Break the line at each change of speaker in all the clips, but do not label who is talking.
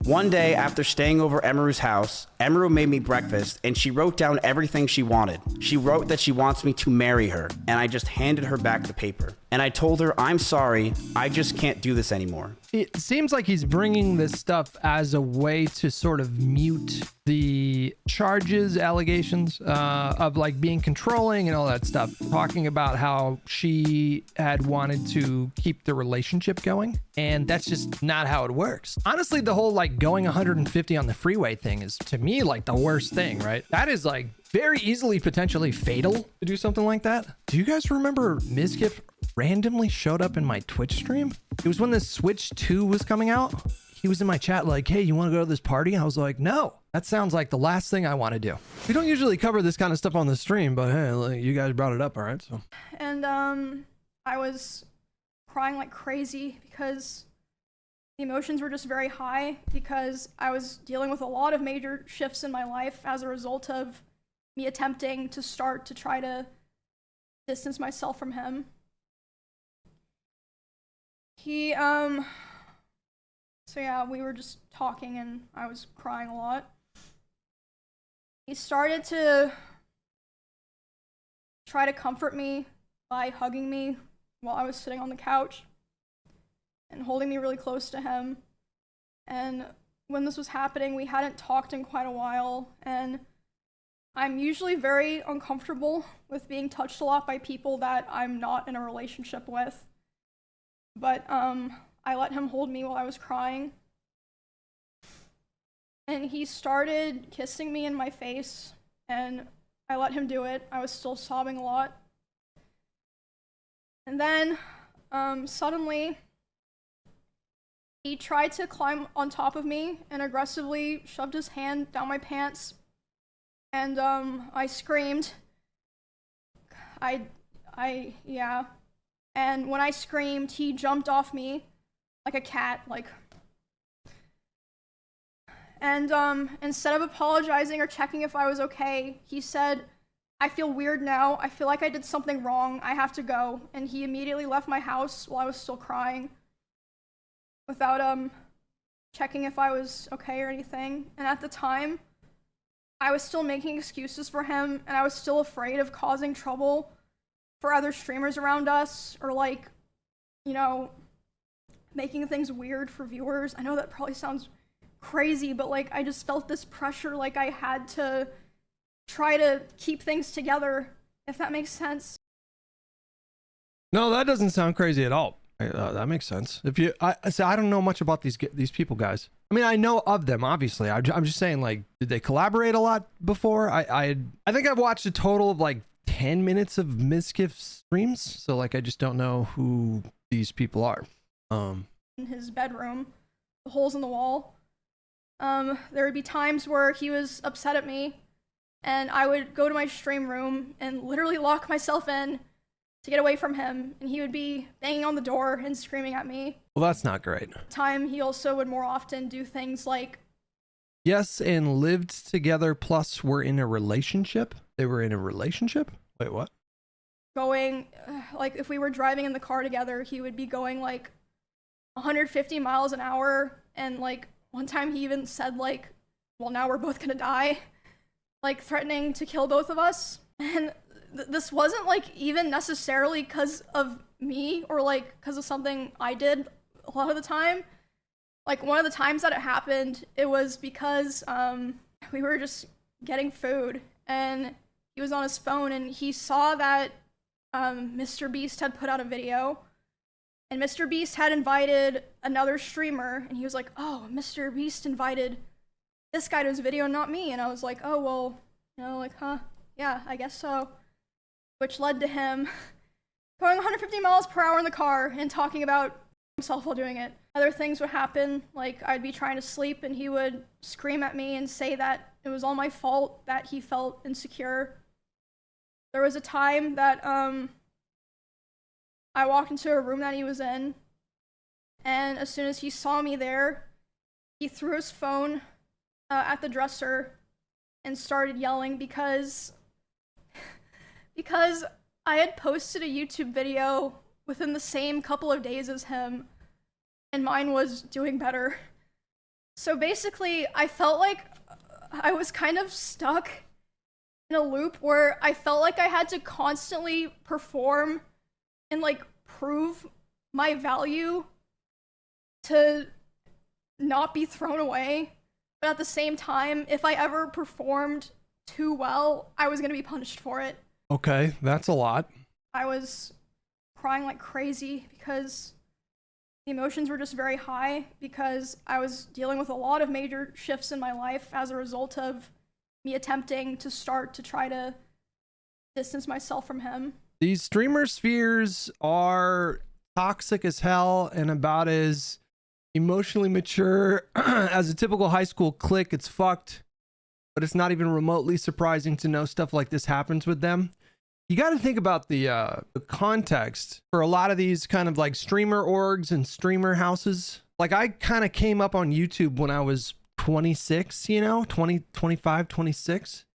One day, after staying over Emiru's house, Emiru made me breakfast, and she wrote down everything she wanted. She wrote that she wants me to marry her, and I just handed her back the paper. And I told her, I'm sorry, I just can't do this anymore.
It seems like he's bringing this stuff as a way to sort of mute the charges, allegations of like being controlling and all that stuff. Talking about how she had wanted to keep the relationship going. And that's just not how it works. Honestly, the whole like going 150 on the freeway thing is to me like the worst thing, right? That is like very easily potentially fatal to do something like that. Do you guys remember Mizkif randomly showed up in my Twitch stream? It was when the Switch 2 was coming out. He was in my chat like, hey, you want to go to this party? I was like, no, that sounds like the last thing I want to do. We don't usually cover this kind of stuff on the stream, but hey, like, you guys brought it up, all right? So.
And I was crying like crazy because the emotions were just very high because I was dealing with a lot of major shifts in my life as a result of me attempting to start to try to distance myself from him. So yeah, we were just talking and I was crying a lot. He started to try to comfort me by hugging me while I was sitting on the couch and holding me really close to him. And when this was happening, we hadn't talked in quite a while, and I'm usually very uncomfortable with being touched a lot by people that I'm not in a relationship with. But I let him hold me while I was crying. And he started kissing me in my face, and I let him do it. I was still sobbing a lot. And then suddenly, he tried to climb on top of me and aggressively shoved his hand down my pants. And I screamed. Yeah. And when I screamed, he jumped off me like a cat, like. And instead of apologizing or checking if I was okay, he said, I feel weird now. I feel like I did something wrong. I have to go. And he immediately left my house while I was still crying without checking if I was okay or anything. And at the time, I was still making excuses for him, and I was still afraid of causing trouble for other streamers around us, or like, you know, making things weird for viewers. I know that probably sounds crazy, but like I just felt this pressure, like I had to try to keep things together, if that makes sense.
No, that doesn't sound crazy at all. That makes sense. If you, I don't know much about these people, guys. I mean, I know of them, obviously. I'm just saying, like, did they collaborate a lot before? I think I've watched a total of like 10 minutes of Mizkif streams, so like I just don't know who these people are.
In his bedroom, the holes in the wall. There would be times where he was upset at me, and I would go to my stream room and literally lock myself in to get away from him, and he would be banging on the door and screaming at me.
Well, that's not great.
He also would more often do things like,
yes, and lived together plus were in a relationship. They were in a relationship? Wait, what?
Going, like if we were driving in the car together, he would be going like 150 miles an hour, and like one time he even said like, well, now we're both gonna die, like threatening to kill both of us. And this wasn't like even necessarily because of me or like because of something I did a lot of the time. Like one of the times that it happened, it was because we were just getting food and he was on his phone and he saw that Mr. Beast had put out a video, and Mr. Beast had invited another streamer, and he was like, oh, Mr. Beast invited this guy to his video, not me. And I was like, oh, well, you know, like, huh, yeah, I guess so. Which led to him going 150 miles per hour in the car and talking about himself while doing it. Other things would happen, like I'd be trying to sleep and he would scream at me and say that it was all my fault that he felt insecure. There was a time that I walked into a room that he was in, and as soon as he saw me there, he threw his phone at the dresser and started yelling because I had posted a YouTube video within the same couple of days as him, and mine was doing better. So basically, I felt like I was kind of stuck in a loop where I felt like I had to constantly perform and like prove my value to not be thrown away. But at the same time, if I ever performed too well, I was going to be punished for it.
Okay, that's a lot.
I was crying like crazy because the emotions were just very high because I was dealing with a lot of major shifts in my life as a result of me attempting to start to try to distance myself from him.
These streamer spheres are toxic as hell and about as emotionally mature as a typical high school clique. It's fucked, but it's not even remotely surprising to know stuff like this happens with them. You got to think about the context for a lot of these kind of like streamer orgs and streamer houses. Like I kind of came up on YouTube when I was 26, 25, 26.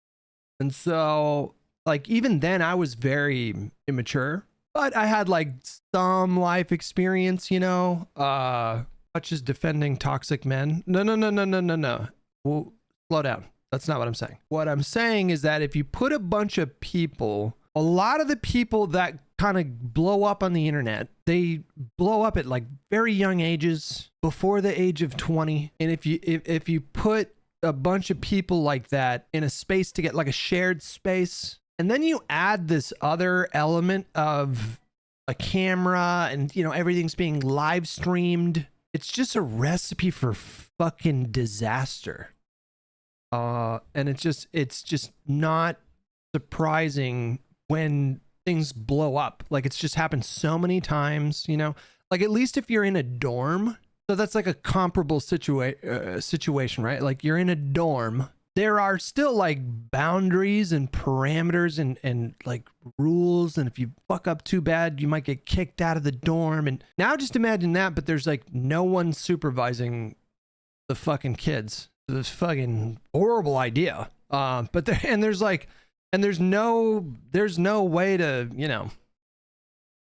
And so like even then I was very immature, but I had like some life experience, Hutch is defending toxic men. No. Well, slow down. That's not what I'm saying. What I'm saying is that if you put a bunch of people, a lot of the people that kind of blow up on the internet, they blow up at like very young ages, before the age of 20. And if you put a bunch of people like that in a space to get like a shared space, and then you add this other element of a camera and everything's being live streamed, it's just a recipe for fucking disaster. And it's just not surprising when things blow up. Like it's just happened so many times, like at least if you're in a dorm, so that's like a comparable situation, right? Like you're in a dorm, there are still like boundaries and parameters and like rules. And if you fuck up too bad, you might get kicked out of the dorm. And now just imagine that, but there's like no one supervising the fucking kids. This fucking horrible idea. But there's no way to,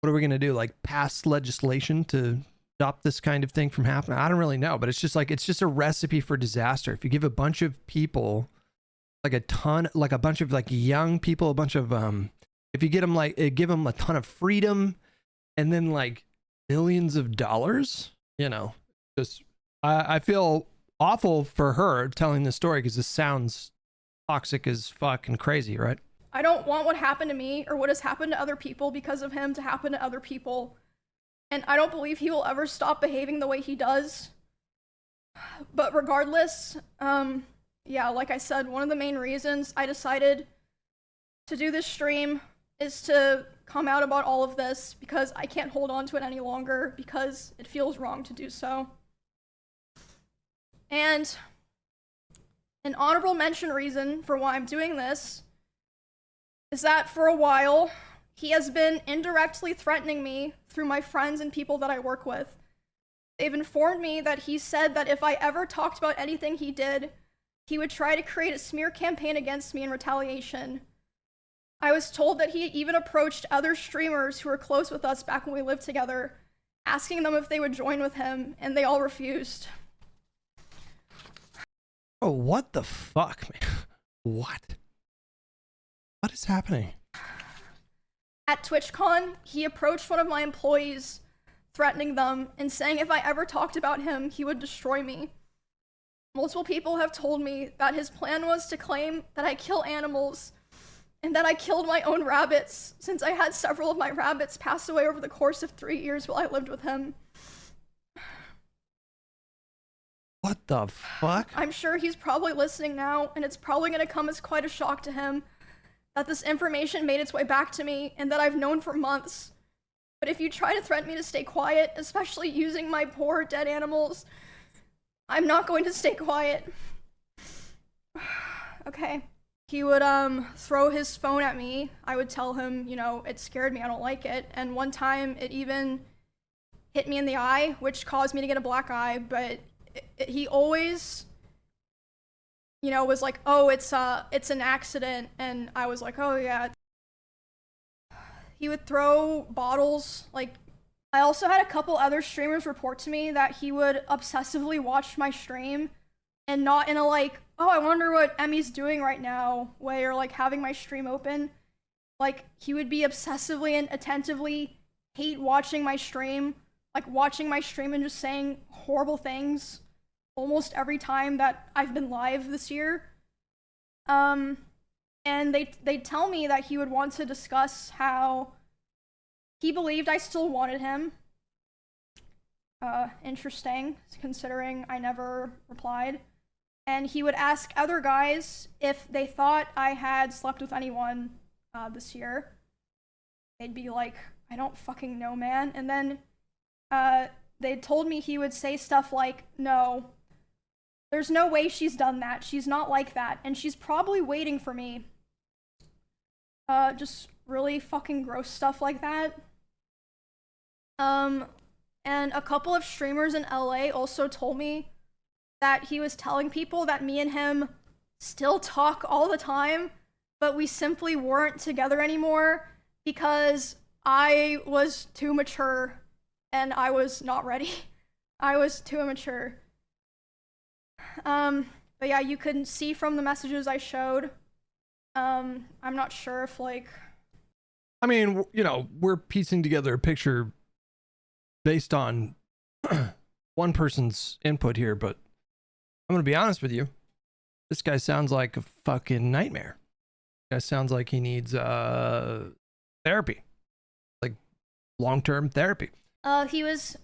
what are we going to do? Like pass legislation to stop this kind of thing from happening? I don't really know, but it's just a recipe for disaster. If you give a bunch of people like a bunch of like young people, a bunch of, if you get them give them a ton of freedom and then like millions of dollars, just, I feel awful for her telling this story because this sounds toxic as fucking crazy, right?
I don't want what happened to me or what has happened to other people because of him to happen to other people. And I don't believe he will ever stop behaving the way he does. But regardless, like I said, one of the main reasons I decided to do this stream is to come out about all of this because I can't hold on to it any longer because it feels wrong to do so. And an honorable mention reason for why I'm doing this is that for a while, he has been indirectly threatening me through my friends and people that I work with. They've informed me that he said that if I ever talked about anything he did, he would try to create a smear campaign against me in retaliation. I was told that he even approached other streamers who were close with us back when we lived together, asking them if they would join with him, and they all refused.
Oh, what the fuck, man? What is happening?
At TwitchCon, he approached one of my employees, threatening them and saying if I ever talked about him, he would destroy me. Multiple people have told me that his plan was to claim that I kill animals and that I killed my own rabbits, since I had several of my rabbits pass away over the course of 3 years while I lived with him.
What the fuck?
I'm sure he's probably listening now, and it's probably going to come as quite a shock to him that this information made its way back to me and that I've known for months. But if you try to threaten me to stay quiet, especially using my poor dead animals, I'm not going to stay quiet. Okay. He would throw his phone at me. I would tell him, it scared me, I don't like it. And one time it even hit me in the eye, which caused me to get a black eye, but he always, was like, oh, it's an accident. And I was like, oh yeah. He would throw bottles. Like, I also had a couple other streamers report to me that he would obsessively watch my stream and not in a like, oh, I wonder what Emmy's doing right now way, or like having my stream open. Like, he would be obsessively and attentively hate watching my stream, like watching my stream and just saying horrible things almost every time that I've been live this year. And they tell me that he would want to discuss how he believed I still wanted him. Interesting, considering I never replied. And he would ask other guys if they thought I had slept with anyone this year. They'd be like, I don't fucking know, man. And then they told me he would say stuff like, no, there's no way she's done that. She's not like that. And she's probably waiting for me. Just really fucking gross stuff like that. And a couple of streamers in LA also told me that he was telling people that me and him still talk all the time, but we simply weren't together anymore because I was too mature and I was not ready. I was too immature. But yeah, you can see from the messages I showed. I'm not sure if like...
I mean, you know, we're piecing together a picture based on one person's input here, but I'm going to be honest with you. This guy sounds like a fucking nightmare. This guy sounds like he needs therapy, like long-term therapy.
He was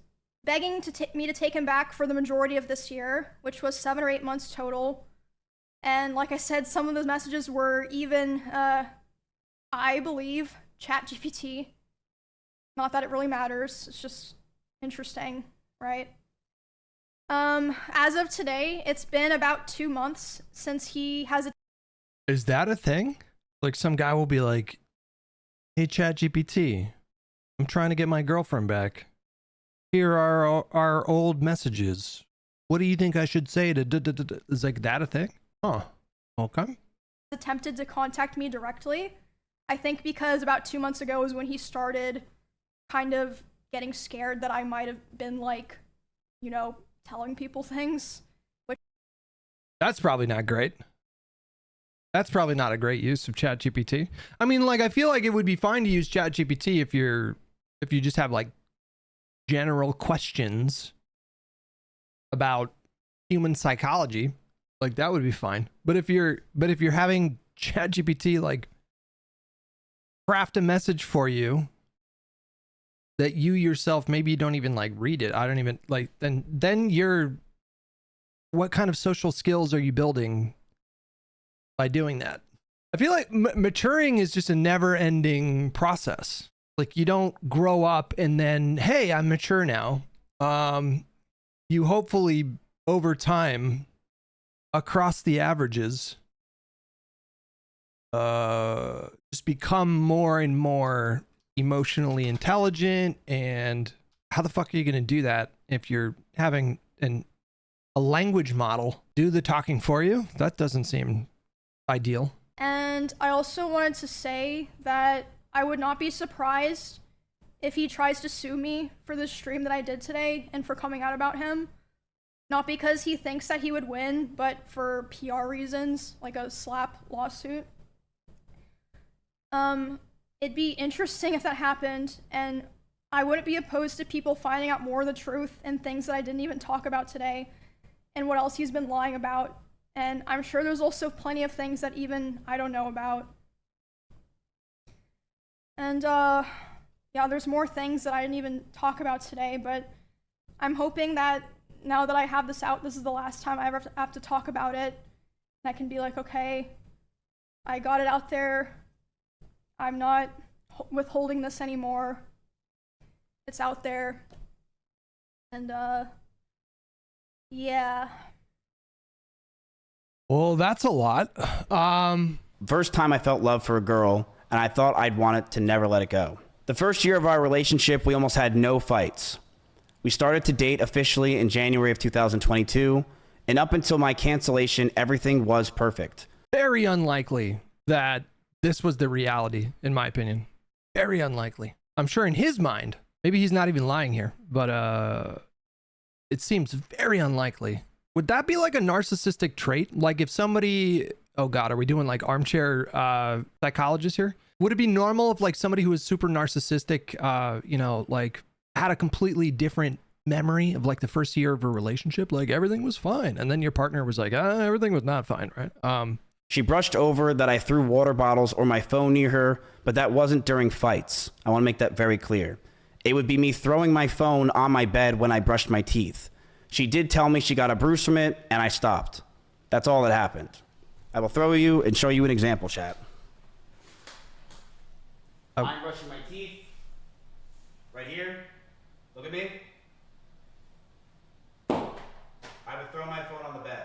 begging me to take him back for the majority of this year, which was 7 or 8 months total. And like I said, some of those messages were even, I believe, ChatGPT. Not that it really matters. It's just interesting, right? As of today, it's been about 2 months since he has...
Is that a thing? Like some guy will be like, hey, ChatGPT, I'm trying to get my girlfriend back. Here are our old messages. What do you think I should say to... Is like that a thing? Huh. Okay.
Attempted to contact me directly. I think because about 2 months ago was when he started kind of getting scared that I might have been like, you know, telling people things. Which...
That's probably not great. That's probably not a great use of ChatGPT. I mean, like, I feel like it would be fine to use ChatGPT if you just have like general questions about human psychology. Like that would be fine. But if you're having ChatGPT like craft a message for you that you yourself, maybe you don't even like read it. I don't even like, then you're, what kind of social skills are you building by doing that? I feel like maturing is just a never ending process. Like you don't grow up and then, hey, I'm mature now. You hopefully over time across the averages, just become more and more emotionally intelligent. And how the fuck are you going to do that if you're having a language model do the talking for you? That doesn't seem ideal.
And I also wanted to say that I would not be surprised if he tries to sue me for the stream that I did today and for coming out about him. Not because he thinks that he would win, but for PR reasons, like a slap lawsuit. It'd be interesting if that happened, and I wouldn't be opposed to people finding out more of the truth and things that I didn't even talk about today, and what else he's been lying about. And I'm sure there's also plenty of things that even I don't know about. And yeah, there's more things that I didn't even talk about today, but I'm hoping that now that I have this out, this is the last time I ever have to talk about it. And I can be like, okay, I got it out there. I'm not withholding this anymore. It's out there. And yeah.
Well, that's a lot.
First time I felt love for a girl, and I thought I'd want it to never let it go. The first year of our relationship, we almost had no fights. We started to date officially in January of 2022, and up until my cancellation, everything was perfect.
Very unlikely that this was the reality, in my opinion. Very unlikely. I'm sure in his mind, maybe he's not even lying here, but it seems very unlikely Would that be like a narcissistic trait? Like if somebody, oh God, are we doing like armchair psychologist here? Would it be normal if like somebody who was super narcissistic, you know, like had a completely different memory of like the first year of a relationship, like everything was fine, and then your partner was like, everything was not fine, right?
She brushed over that I threw water bottles or my phone near her, but that wasn't during fights. I want to make that very clear. It would be me throwing my phone on my bed when I brushed my teeth. She did tell me she got a bruise from it, and I stopped. That's all that happened. I will throw you and show you an example, chat. I'm brushing my teeth. Right here. Look at me. I would throw my phone on the bed.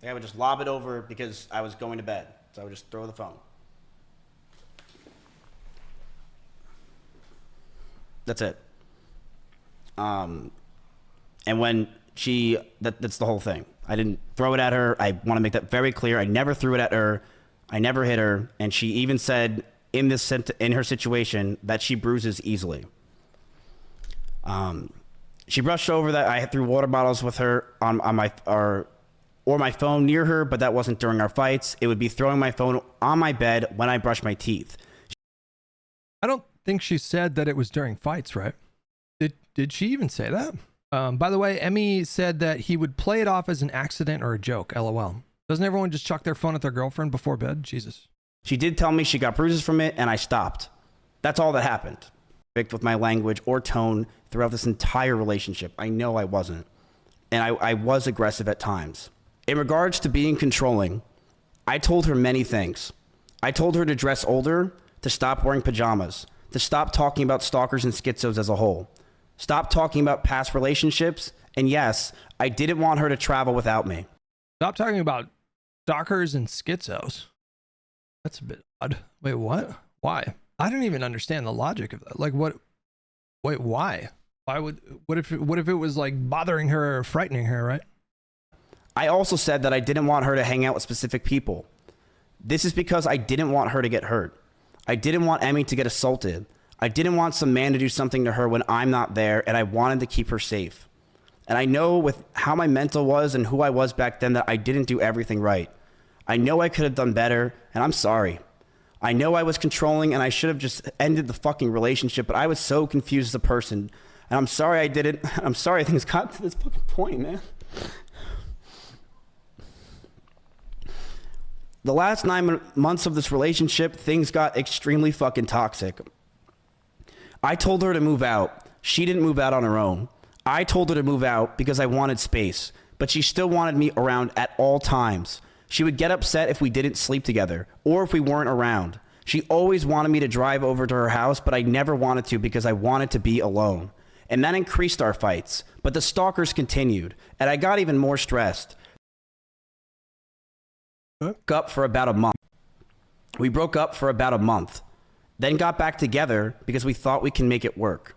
I would just lob it over because I was going to bed. So I would just throw the phone. That's it. And when that's the whole thing. I didn't throw it at her. I want to make that very clear. I never threw it at her. I never hit her. And she even said in her situation that she bruises easily. She brushed over that I threw water bottles with her on my or my phone near her, but that wasn't during our fights. It would be throwing my phone on my bed when I brush my teeth.
I don't think she said that it was during fights, right? Did she even say that? By the way, Emmy said that he would play it off as an accident or a joke. LOL. Doesn't everyone just chuck their phone at their girlfriend before bed? Jesus.
She did tell me she got bruises from it, and I stopped. That's all that happened. With my language or tone throughout this entire relationship. I know I wasn't. And I was aggressive at times. In regards to being controlling, I told her many things. I told her to dress older, to stop wearing pajamas, to stop talking about stalkers and schizos as a whole, stop talking about past relationships, and yes, I didn't want her to travel without me.
Stop talking about stalkers and schizos. That's a bit odd. Wait, what? Why? I don't even understand the logic of that. Like, what? Wait, why? Why would? What if it was like bothering her or frightening her, right?
I also said that I didn't want her to hang out with specific people. This is because I didn't want her to get hurt. I didn't want Emmy to get assaulted. I didn't want some man to do something to her when I'm not there, and I wanted to keep her safe. And I know with how my mental was and who I was back then that I didn't do everything right. I know I could have done better, and I'm sorry. I know I was controlling, and I should have just ended the fucking relationship, but I was so confused as a person. And I'm sorry I did it. I'm sorry things got to this fucking point, man. The last 9 months of this relationship, things got extremely fucking toxic. I told her to move out. She didn't move out on her own. I told her to move out because I wanted space, but she still wanted me around at all times. She would get upset if we didn't sleep together or if we weren't around. She always wanted me to drive over to her house, but I never wanted to because I wanted to be alone. And that increased our fights, but the stalkers continued, and I got even more stressed. Up for about a month. We broke up for about a month, then got back together because we thought we can make it work.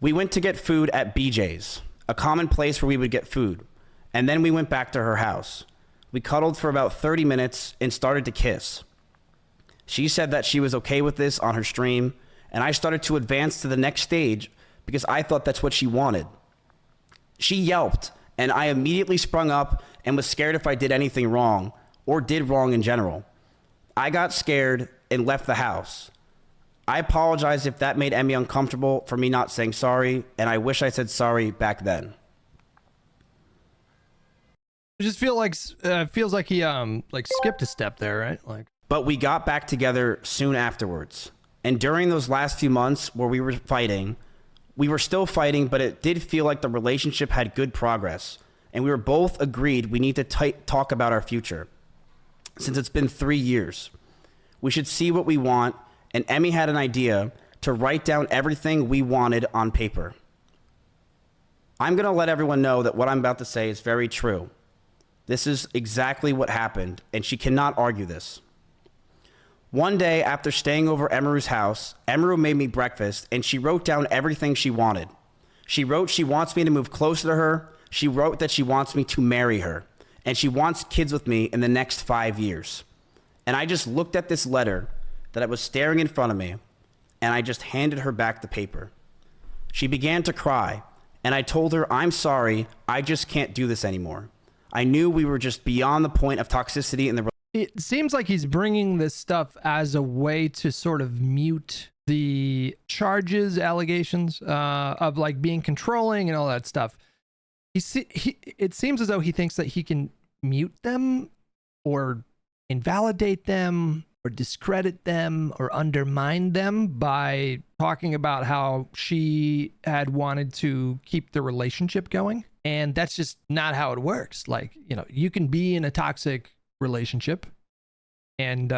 We went to get food at BJ's, a common place where we would get food, and then we went back to her house. We cuddled for about 30 minutes and started to kiss. She said that she was okay with this on her stream, and I started to advance to the next stage because I thought that's what she wanted. She yelped, and I immediately sprung up and was scared if I did anything wrong or did wrong in general. I got scared and left the house. I apologize if that made Emmy uncomfortable for me not saying sorry, and I wish I said sorry back then.
I just feel like feels like he like skipped a step there, right? Like,
but we got back together soon afterwards. And during those last few months where we were fighting, we were still fighting, but it did feel like the relationship had good progress. And we were both agreed we need to talk about our future. Since it's been 3 years, we should see what we want, and Emmy had an idea to write down everything we wanted on paper. I'm going to let everyone know that what I'm about to say is very true. This is exactly what happened, and she cannot argue this. One day after staying over Emiru's house, Emiru made me breakfast, and she wrote down everything she wanted. She wrote she wants me to move closer to her. She wrote that she wants me to marry her, and she wants kids with me in the next 5 years. And I just looked at this letter that I was staring in front of me, and I just handed her back the paper. She began to cry, and I told her, I'm sorry, I just can't do this anymore. I knew we were just beyond the point of toxicity in the
It seems like he's bringing this stuff as a way to sort of mute the charges, allegations of like being controlling and all that stuff. It seems as though he thinks that he can mute them or invalidate them or discredit them or undermine them by talking about how she had wanted to keep the relationship going. And that's just not how it works. Like, you know, you can be in a toxic relationship and,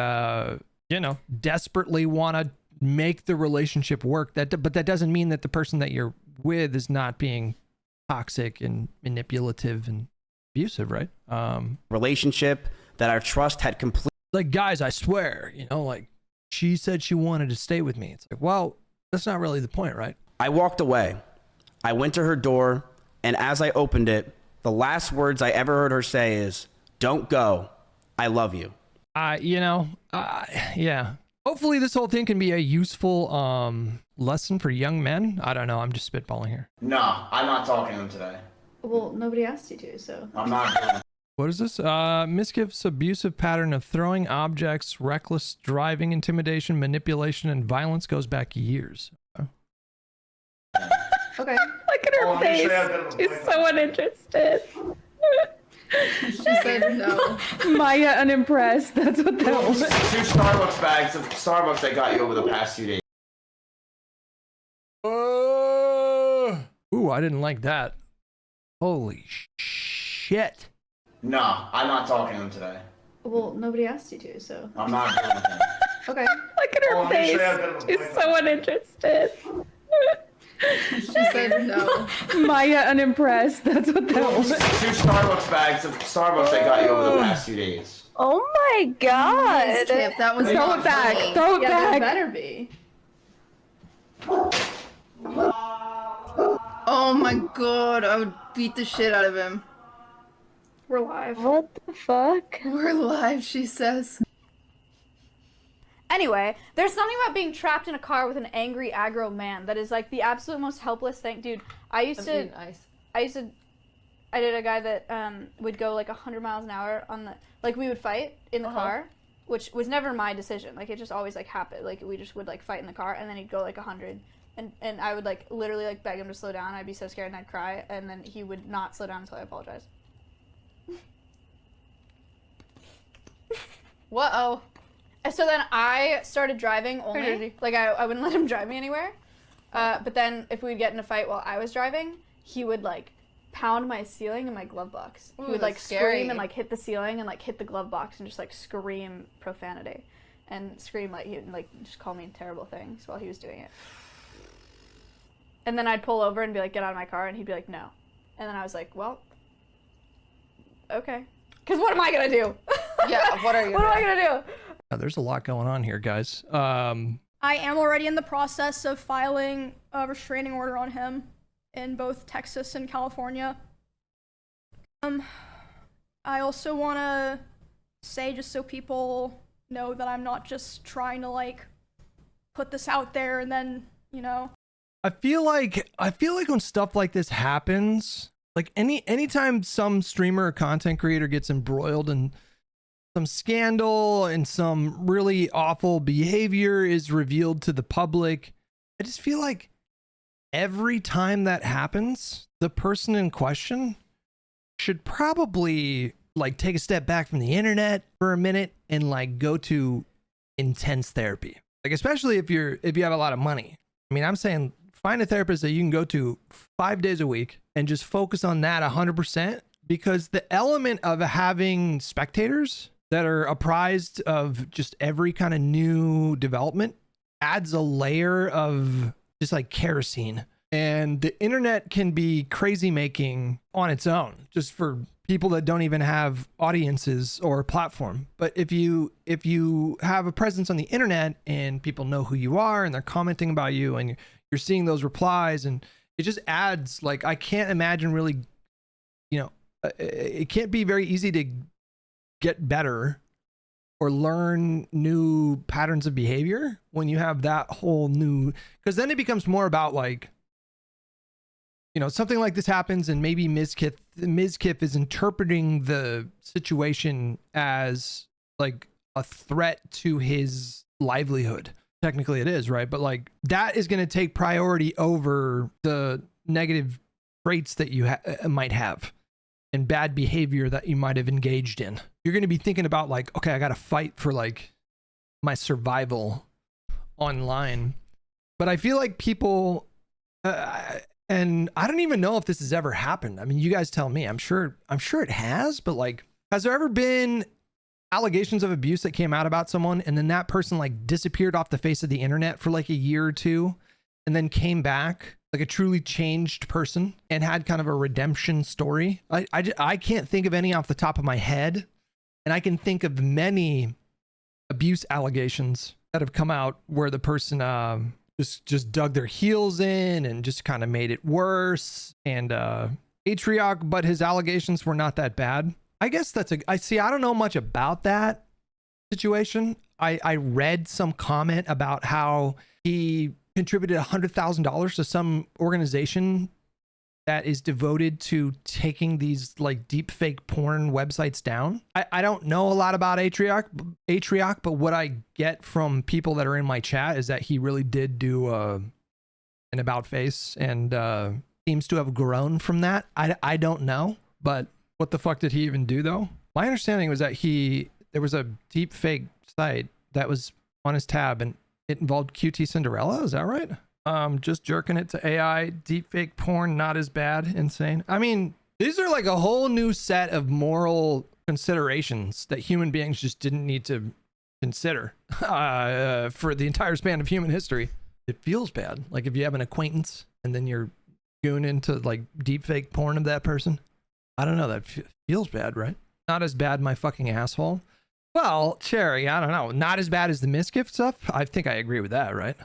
you know, desperately want to make the relationship work. But that doesn't mean that the person that you're with is not being toxic and manipulative and abusive, right?
relationship that our trust had completely.
Like, guys, I swear, you know, like, she said she wanted to stay with me. It's like, well, that's not really the point, right?
I walked away. I went to her door, and as I opened it, the last words I ever heard her say is, "Don't go. I love you."
Yeah. Hopefully this whole thing can be a useful lesson for young men. I don't know. I'm just spitballing here.
No, I'm not talking to him today.
Well, nobody asked you to, so.
I'm not.
What is this? Mizkif's abusive pattern of throwing objects, reckless driving, intimidation, manipulation, and violence goes back years.
Okay.
Look at her face. She's so uninterested.
She said no.
Maya unimpressed. That's what that was.
2 Starbucks bags of Starbucks I got you over the past few days.
Ooh, I didn't like that. Holy shit.
No, I'm not talking to him today.
Well, nobody asked you to, so.
I'm not doing it.
Okay.
Look at her face. She's so uninterested.
She said no.
Maya unimpressed. That's what that was.
2 Starbucks bags of Starbucks I got you over the past few days.
Oh my god.
If that was
Throw
not
it back.
funny.
Throw it
Yeah,
back.
there better be. Oh my god, I would beat the shit out of him.
We're live.
What the fuck?
We're live, she says.
Anyway, there's something about being trapped in a car with an angry, aggro man that is like the absolute most helpless thing. Dude, I did a guy that would go like 100 miles an hour on the, like we would fight in the car, which was never my decision. Like it just always like happened. Like we just would like fight in the car and then he'd go like 100 and I would like literally like beg him to slow down. I'd be so scared and I'd cry and then he would not slow down until I apologized.
Whoa.
So then I started driving only. Like I wouldn't let him drive me anywhere. But then if we'd get in a fight while I was driving, he would like pound my ceiling in my glove box.
Ooh,
He would like
that's scary.
scream and like hit the ceiling and like hit the glove box and just like scream profanity and scream like he would like just call me terrible things while he was doing it. And then I'd pull over and be like, get out of my car, and he'd be like, no. And then I was like, well, okay. Because what am I gonna do?
Yeah, what are you
What am I gonna do?
There's a lot going on here, guys.
I am already in the process of filing a restraining order on him in both Texas and California. I also want to say, just so people know, that I'm not just trying to like put this out there and then, you know.
I feel like when stuff like this happens, like anytime some streamer or content creator gets embroiled in some scandal and some really awful behavior is revealed to the public, I just feel like every time that happens, the person in question should probably like take a step back from the internet for a minute and like go to intense therapy. Like especially if you have a lot of money. I mean, I'm saying find a therapist that you can go to 5 days a week and just focus on that 100%, because the element of having spectators that are apprised of just every kind of new development adds a layer of just like kerosene. And the internet can be crazy making on its own, just for people that don't even have audiences or a platform. But if you have a presence on the internet and people know who you are and they're commenting about you and you're seeing those replies, and it just adds, like, I can't imagine really, you know, it can't be very easy to get better or learn new patterns of behavior when you have that whole new, because then it becomes more about like you know, something like this happens and maybe Mizkif is interpreting the situation as like a threat to his livelihood. Technically it is, right? But like that is going to take priority over the negative traits that you might have and bad behavior that you might have engaged in. You're going to be thinking about like, okay, I got to fight for like my survival online. But I feel like people, and I don't even know if this has ever happened. I mean, you guys tell me. I'm sure it has, but like, has there ever been allegations of abuse that came out about someone and then that person like disappeared off the face of the internet for like a year or two and then came back like a truly changed person and had kind of a redemption story? I can't think of any off the top of my head, and I can think of many abuse allegations that have come out where the person just dug their heels in and just kind of made it worse. And Atrioc, but his allegations were not that bad. I guess I don't know much about that situation. I read some comment about how he contributed $100,000 to some organization that is devoted to taking these like deep fake porn websites down. I don't know a lot about Atrioc, but what I get from people that are in my chat is that he really did do an about face and seems to have grown from that. I don't know, but what the fuck did he even do though? My understanding was that there was a deep fake site that was on his tab and it involved QT Cinderella. Is that right? Just jerking it to AI, deep fake porn, not as bad, insane. I mean, these are like a whole new set of moral considerations that human beings just didn't need to consider for the entire span of human history. It feels bad. Like if you have an acquaintance and then you're going into like deep fake porn of that person. I don't know. That feels bad, right? Not as bad, my fucking asshole. Well, Cherry, I don't know. Not as bad as the Mizkif stuff. I think I agree with that, right?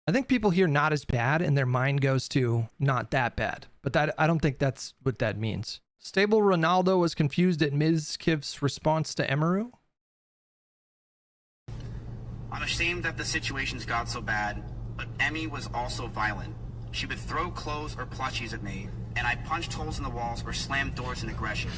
I think people hear not as bad and their mind goes to not that bad. But that I don't think that's what that means. Stable Ronaldo was confused at Mizkif's response to Emiru.
I'm ashamed that the situations got so bad, but Emmy was also violent. She would throw clothes or plushies at me, and I punched holes in the walls or slammed doors in aggression.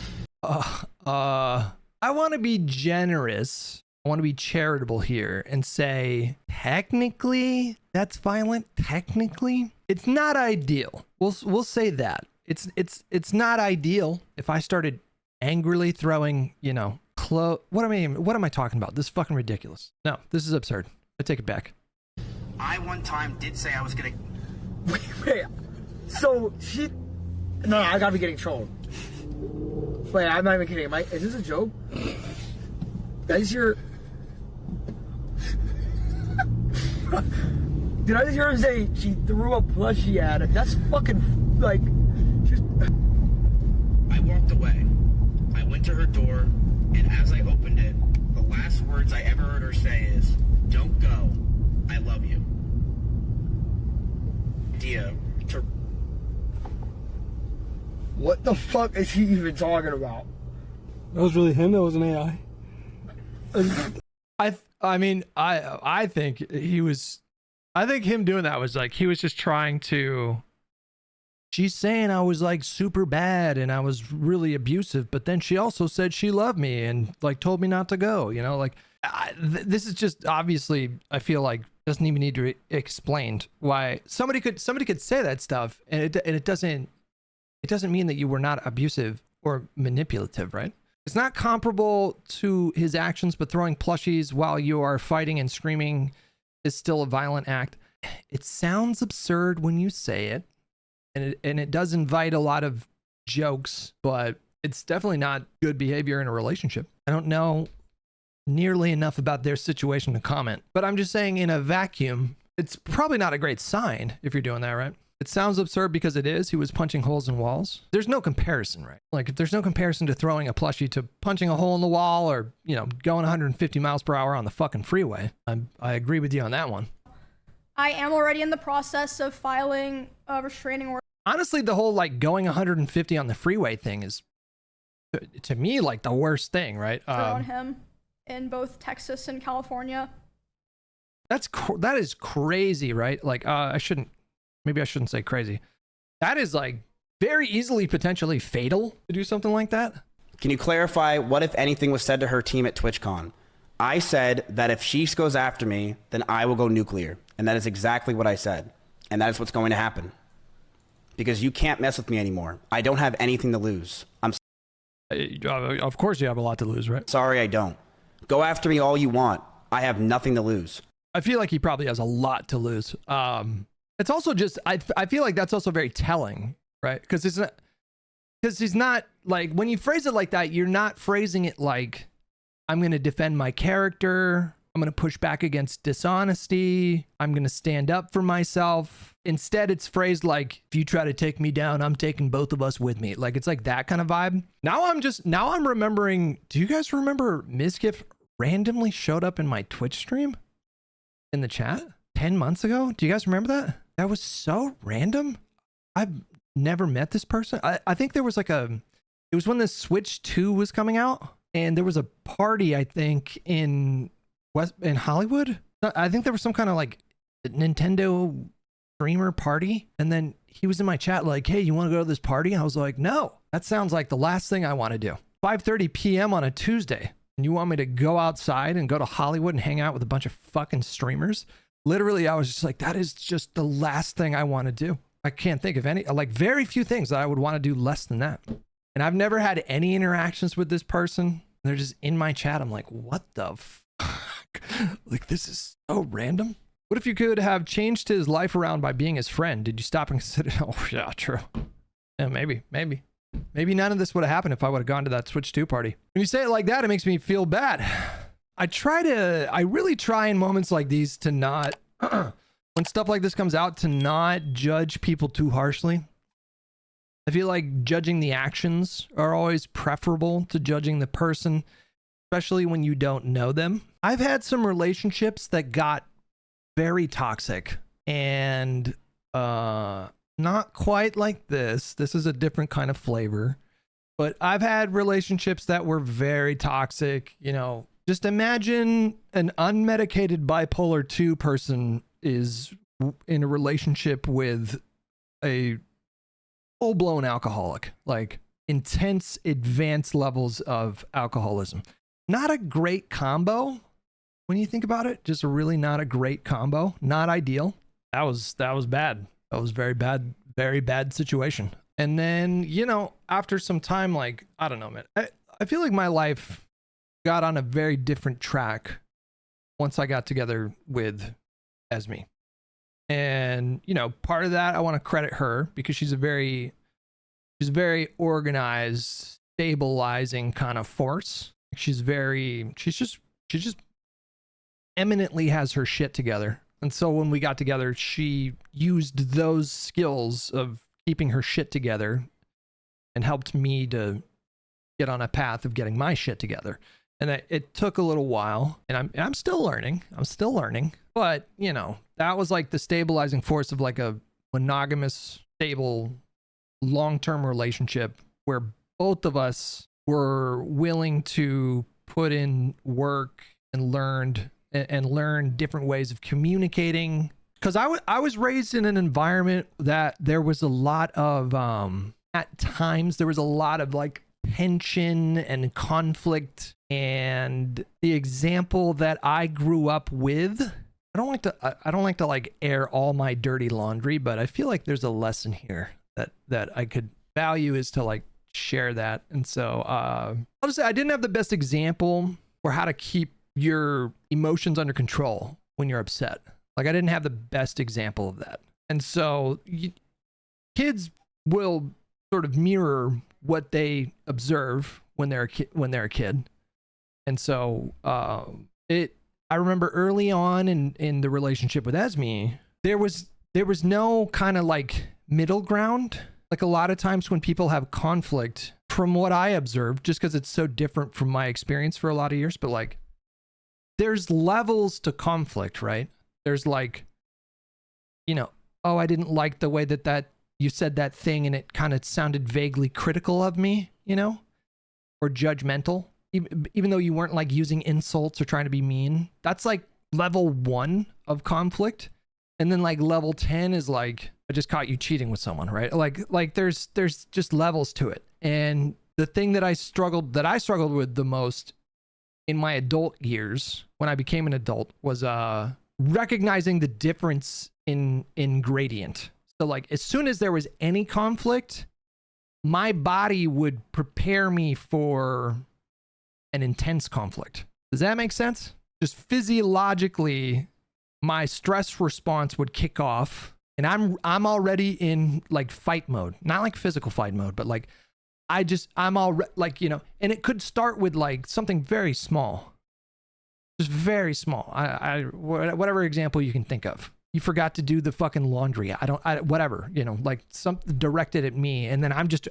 I want to be generous. I want to be charitable here and say, technically, that's violent. Technically, it's not ideal. We'll say that. It's not ideal. If I started angrily throwing, what am I talking about? This is fucking ridiculous. No, this is absurd. I take it back.
I one time did say I was gonna.
Wait. So she. No, I gotta be getting trolled. Wait, I'm not even kidding. Is this a joke? That is your. Did I just hear her say she threw a plushie at it? That's fucking like.
I walked away. I went to her door, and as I opened it, the last words I ever heard her say is, "Don't go. I love you."
What the fuck is he even talking about?
That was really him. That was an AI.
I think he was. I think him doing that was like he was just trying to. She's saying I was like super bad and I was really abusive, but then she also said she loved me and like told me not to go. This is just obviously. I feel like doesn't even need to be explained why somebody could say that stuff and it doesn't mean that you were not abusive or manipulative, right? It's not comparable to his actions, but throwing plushies while you are fighting and screaming is still a violent act. It sounds absurd when you say it, and it does invite a lot of jokes, but it's definitely not good behavior in a relationship. I don't know nearly enough about their situation to comment, but I'm just saying in a vacuum, it's probably not a great sign if you're doing that, right? It sounds absurd because it is. He was punching holes in walls. There's no comparison, right? Like if there's no comparison to throwing a plushie to punching a hole in the wall or, going 150 miles per hour on the fucking freeway. I agree with you on that one.
I am already in the process of filing a restraining order.
Honestly, the whole like going 150 on the freeway thing is to me like the worst thing, right?
On him in both Texas and California.
That is crazy, right? Like maybe I shouldn't say crazy. That is like very easily potentially fatal to do something like that.
Can you clarify what, if anything, was said to her team at TwitchCon? I said that if she goes after me, then I will go nuclear. And that is exactly what I said. And that is what's going to happen. Because you can't mess with me anymore. I don't have anything to lose. I'm
Of course you have a lot to lose, right?
sorry, I don't. Go after me all you want. I have nothing to lose.
I feel like he probably has a lot to lose. It's also just, I feel like that's also very telling, right? Because he's not like, when you phrase it like that, you're not phrasing it like, I'm going to defend my character. I'm going to push back against dishonesty. I'm going to stand up for myself. Instead, it's phrased like, if you try to take me down, I'm taking both of us with me. Like, it's like that kind of vibe. Now I'm remembering, do you guys remember Mizkif randomly showed up in my Twitch stream in the chat 10 months ago? Do you guys remember that? That was so random. I've never met this person. I think there was like it was when the Switch 2 was coming out, and there was a party, I think, in Hollywood. I think there was some kind of like Nintendo streamer party, and then he was in my chat like, hey, you want to go to this party? I was like, no, that sounds like the last thing I want to do. 5:30 p.m. on a Tuesday, and you want me to go outside and go to Hollywood and hang out with a bunch of fucking streamers? Literally, I was just like, that is just the last thing I want to do. I can't think of any, like, very few things that I would want to do less than that. And I've never had any interactions with this person. They're just in my chat. I'm like, what the fuck? Like, this is so random. What if you could have changed his life around by being his friend? Did you stop and consider? Oh, yeah, true. Yeah, maybe. Maybe none of this would have happened if I would have gone to that Switch 2 party. When you say it like that, it makes me feel bad. I really try in moments like these to not, when stuff like this comes out, to not judge people too harshly. I feel like judging the actions are always preferable to judging the person, especially when you don't know them. I've had some relationships that got very toxic, and not quite like this. This is a different kind of flavor. But I've had relationships that were very toxic. You know, just imagine an unmedicated bipolar 2 person is in a relationship with a full-blown alcoholic, like intense, advanced levels of alcoholism. Not a great combo when you think about it. Just really not a great combo. Not ideal. That was bad. That was very bad situation. And then, you know, after some time, like, I don't know, man. I feel like my life got on a very different track once I got together with Esme. And, you know, part of that I want to credit her, because she's a very organized, stabilizing kind of force. She's just eminently has her shit together. And so when we got together, she used those skills of keeping her shit together and helped me to get on a path of getting my shit together. And it took a little while, and I'm still learning. But, you know, that was like the stabilizing force of like a monogamous, stable, long-term relationship where both of us were willing to put in work and learn different ways of communicating. Because I was raised in an environment that there was a lot of, at times, there was a lot of like tension and conflict. And the example that I grew up with, I don't like to like air all my dirty laundry, but I feel like there's a lesson here that I could value, is to like share that. And so I'll just say I didn't have the best example for how to keep your emotions under control when you're upset. Like, I didn't have the best example of that. And so kids will sort of mirror what they observe when they're a kid. And so I remember early on in the relationship with Esme, there was no kind of like middle ground. Like, a lot of times when people have conflict, from what I observed, just because it's so different from my experience for a lot of years, but like, there's levels to conflict, right? There's like, you know, oh, I didn't like the way that you said that thing and it kind of sounded vaguely critical of me, you know, or judgmental, even though you weren't like using insults or trying to be mean. That's like level 1 of conflict. And then like level 10 is like, I just caught you cheating with someone, right? Like there's just levels to it. And the thing that I struggled with the most in my adult years when I became an adult was recognizing the difference in gradient. So like as soon as there was any conflict, my body would prepare me for an intense conflict. Does that make sense? Just physiologically, my stress response would kick off, and I'm already in like fight mode, not like physical fight mode, but like I'm already like, you know, and it could start with like something very small, just very small. Whatever example you can think of. You forgot to do the fucking laundry. Whatever, you know, like something directed at me, and then I just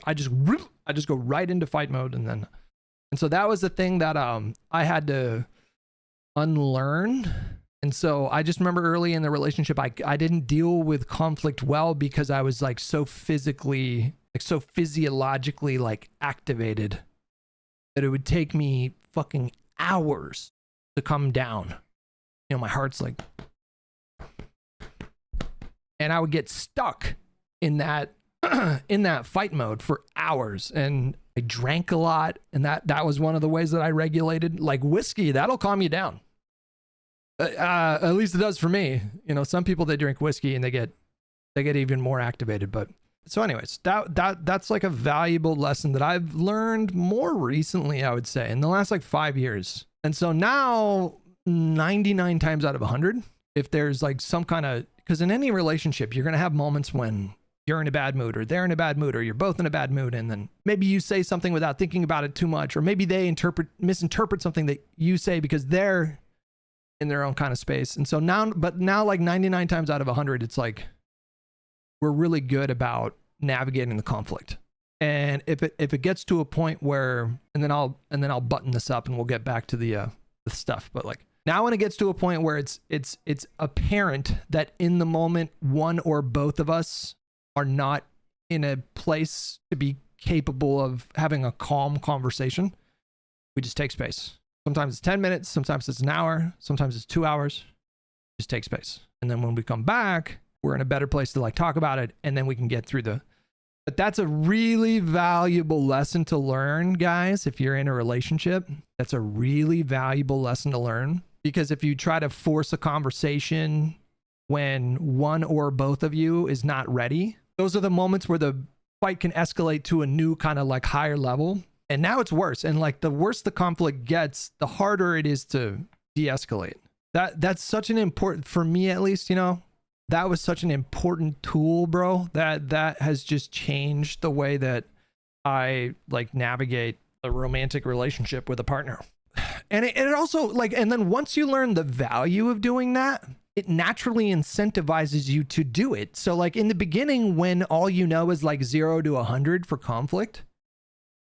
go right into fight mode, and so that was the thing that I had to unlearn. And so I just remember early in the relationship, I didn't deal with conflict well because I was like so physically, like so physiologically like activated that it would take me fucking hours to come down. You know, my heart's like, and I would get stuck in that in that fight mode for hours. And I drank a lot, and that was one of the ways that I regulated. Like whiskey, that'll calm you down. At least it does for me. You know, some people, they drink whiskey and they get even more activated. But so anyways, that's like a valuable lesson that I've learned more recently, I would say, in the last like 5 years. And so now 99 times out of 100, if there's like some kind of, because in any relationship, you're going to have moments when you're in a bad mood, or they're in a bad mood, or you're both in a bad mood, and then maybe you say something without thinking about it too much, or maybe they misinterpret something that you say because they're in their own kind of space. And so now like 99 times out of 100, it's like we're really good about navigating the conflict. And if it gets to a point where, and then I'll button this up and we'll get back to the stuff. But like now when it gets to a point where it's apparent that in the moment one or both of us are not in a place to be capable of having a calm conversation, we just take space. Sometimes it's 10 minutes, sometimes it's an hour, sometimes it's 2 hours. Just take space. And then when we come back, we're in a better place to like talk about it, and then we can get through but that's a really valuable lesson to learn, guys. If you're in a relationship, that's a really valuable lesson to learn, because if you try to force a conversation when one or both of you is not ready, those are the moments where the fight can escalate to a new kind of like higher level. And now it's worse. And like the worse the conflict gets, the harder it is to de-escalate. That's such an important, for me at least, you know, that was such an important tool, bro. That has just changed the way that I like navigate a romantic relationship with a partner. And it also like, and then once you learn the value of doing that, it naturally incentivizes you to do it. So like in the beginning, when all you know is like 0 to 100 for conflict,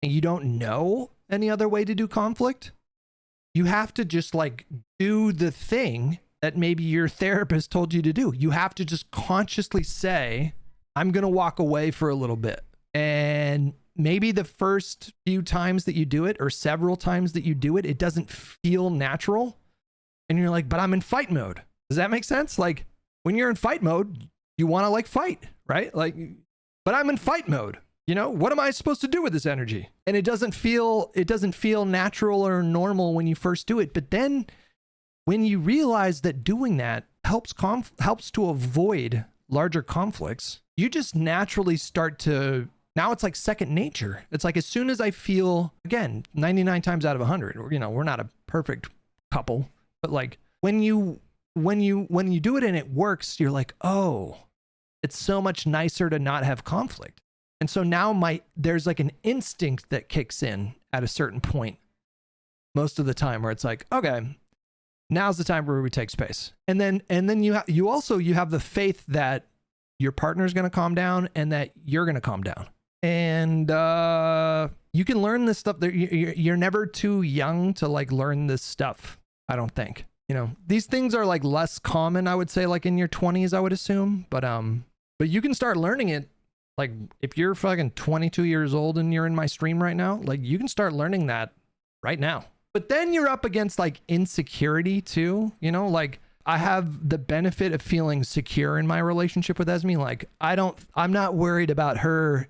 and you don't know any other way to do conflict, you have to just like do the thing that maybe your therapist told you to do. You have to just consciously say, I'm going to walk away for a little bit. And maybe the first few times that you do it, or several times that you do it, it doesn't feel natural. And you're like, but I'm in fight mode. Does that make sense? Like when you're in fight mode, you want to like fight, right? Like, but I'm in fight mode. You know, what am I supposed to do with this energy? And it doesn't feel natural or normal when you first do it. But then when you realize that doing that helps to avoid larger conflicts, you just naturally start to, now it's like second nature. It's like as soon as I feel, again, 99 times out of 100, you know, we're not a perfect couple, but like when you do it and it works, you're like, oh, it's so much nicer to not have conflict. And so now there's like an instinct that kicks in at a certain point most of the time, where it's like, okay, now's the time where we take space. And then you have the faith that your partner is going to calm down and that you're going to calm down. And you can learn this stuff. You're never too young to like learn this stuff, I don't think. You know, these things are like less common, I would say, like in your 20s, I would assume. But you can start learning it. Like if you're fucking 22 years old and you're in my stream right now, like you can start learning that right now. But then you're up against like insecurity too. You know, like I have the benefit of feeling secure in my relationship with Esme. Like, I'm not worried about her,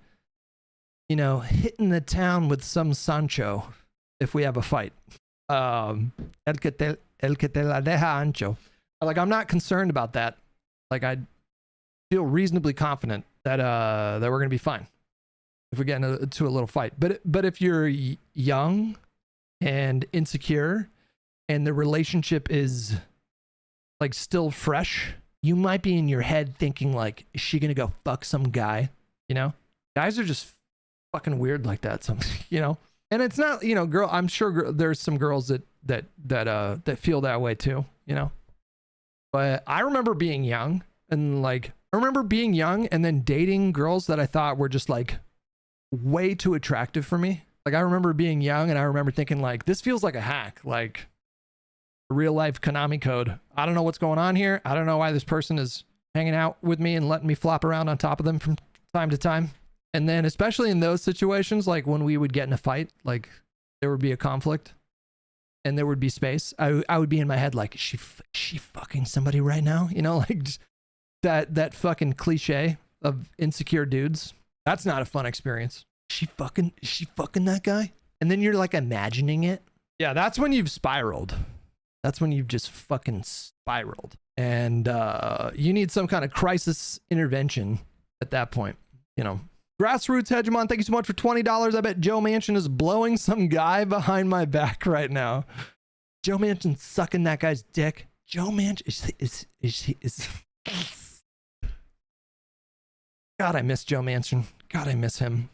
you know, hitting the town with some Sancho if we have a fight. El que te la deja ancho. Like, I'm not concerned about that. Like, I feel reasonably confident that that we're gonna be fine if we get into a little fight. But if you're young and insecure and the relationship is like still fresh, you might be in your head thinking like, is she gonna go fuck some guy? You know, guys are just fucking weird like that. Some, you know, and it's not, you know, I'm sure there's some girls that feel that way too, you know. But I remember being young and then dating girls that I thought were just like way too attractive for me. Like, I remember being young and I remember thinking like, this feels like a hack, like a real life Konami code. I don't know what's going on here. I don't know why this person is hanging out with me and letting me flop around on top of them from time to time. And then especially in those situations, like when we would get in a fight, like there would be a conflict and there would be space, I would be in my head like, is she fucking somebody right now? You know, like just that fucking cliche of insecure dudes. That's not a fun experience. Is she fucking that guy? And then you're like imagining it. Yeah, that's when you've spiraled. That's when you've just fucking spiraled. And you need some kind of crisis intervention at that point, you know. Grassroots Hegemon, thank you so much for $20. I bet Joe Manchin is blowing some guy behind my back right now. Joe Manchin's sucking that guy's dick. Joe Manchin is God, I miss Joe Manchin. God, I miss him.